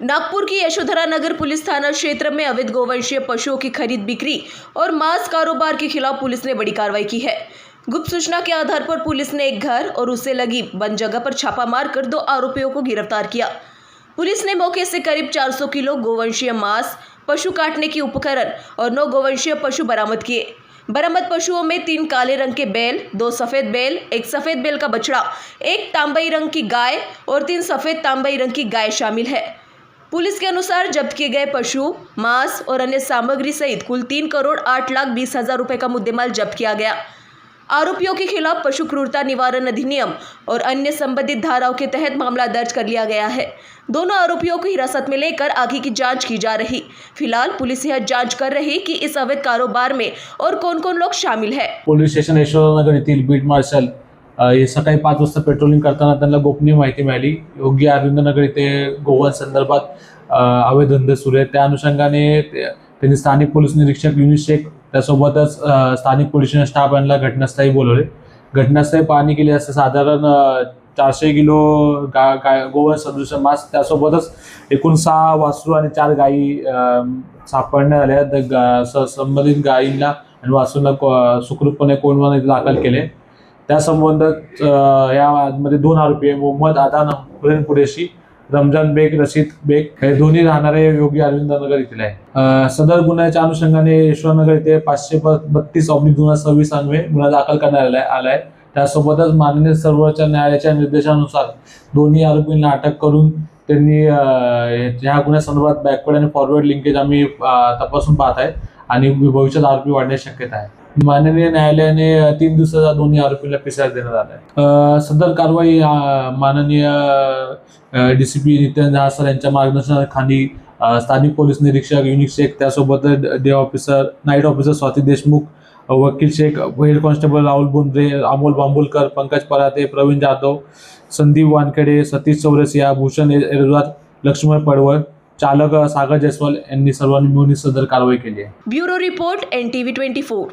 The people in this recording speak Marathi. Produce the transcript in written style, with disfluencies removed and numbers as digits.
नागपुर की यशोधरा नगर पुलिस थाना क्षेत्र में अवैध गोवंशीय पशुओं की खरीद बिक्री और मांस कारोबार के खिलाफ पुलिस ने बड़ी कार्रवाई की है। गुप्त सूचना के आधार पर पुलिस ने एक घर और उससे लगी बंद जगह पर छापा मारकर 2 आरोपियों को गिरफ्तार किया। पुलिस ने मौके से करीब 400 किलो गोवंशीय मांस, पशु काटने की उपकरण और 9 गोवंशीय पशु बरामद किए। बरामद पशुओं में 3 काले रंग के बैल, 2 सफेद बैल, 1 सफेद बैल का बछड़ा, 1 तांबई रंग की गाय और 3 सफेद तांबई रंग की गाय शामिल है। पुलिस के अनुसार जब्त किए गए पशु, मांस और अन्य सामग्री सहित कुल 3,08,20,000 रुपए का मुद्देमाल जब्त किया गया। आरोपियों के खिलाफ पशु क्रूरता निवारण अधिनियम और अन्य संबंधित धाराओं के तहत मामला दर्ज कर लिया गया है। दोनों आरोपियों को हिरासत में लेकर आगे की जांच की जा रही। फिलहाल पुलिस यह जांच कर रही कि इस अवैध कारोबार में और कौन-कौन लोग शामिल है। पोलीस स्टेशन यशोधरानगर येथील बीट मार्शल हे सकाळी 5 वाजता पेट्रोलिंग करताना त्यांना गोपनीय माहिती मिळाली। योग्य अरविंदनगर इथे गोवंशासंदर्भात अवैध धंदे सुरू आहेत। त्या अनुषंगाने त्यांनी स्थानिक पोलीस निरीक्षक युनिस शेख त्यासोबतच स्थानिक पोलीस स्टाफ यांना घटनास्थळी बोलवले। घटनास्थळी पाहणी केली असता साधारण 400 किलो गोवंश सदृश मांस, त्यासोबतच एकूण 6 वासरू आणि 4 गायी सापडण्यात आल्या। संबंधित गायींना आणि वासरूंना सुखरूपपणे कोंडवण दाखल केले। त्या संबंधात यामध्ये 2 आरोपी मोहम्मद आदान हुसेन कुरेशी, रमजान बेग, रशीद बेग हे दोन्ही राहणारे योगी अरविंदनगर येथील आहे। सदर गुन्ह्याच्या अनुषंगाने यशोधरानगर येथे 532/2026 अन्वये गुन्हा दाखल करण्यात आला आहे। त्यासोबतच माननीय सर्वोच्च न्यायालयाच्या निर्देशानुसार दोन्ही आरोपींना अटक करून त्यांनी या गुन्ह्यासंदर्भात बॅकवर्ड आणि फॉरवर्ड लिंकेज आम्ही तपासून पाहत आहे आणि भविष्यात आरोपी वाढण्याची शक्यता आहे। माननीय न्यायालयाने 3 दिवसाचा दोन्ही आरोपींना पिसार देण्यात आला आहे। सदर कारवाई माननीय DCP नितीन झा सर यांच्या मार्गदर्शनाखाली स्थानिक पोलीस निरीक्षक युनिस शेख, त्यासोबत day officer, night officer Swati Deshmukh, वकील शेख, हेड कॉन्स्टेबल राहुल बोंद्रे, अमोल बांबुलकर, पंकज पराते, प्रवीण जाधव, संदीप वानखेडे, सतीश चौरसिया, भूषण एरवाल, लक्ष्मण पडवळ, चालक सागर जयस्वाल यांनी सर्वांनी मिळून सदर कारवाई केली आहे। Bureau report NTV 24।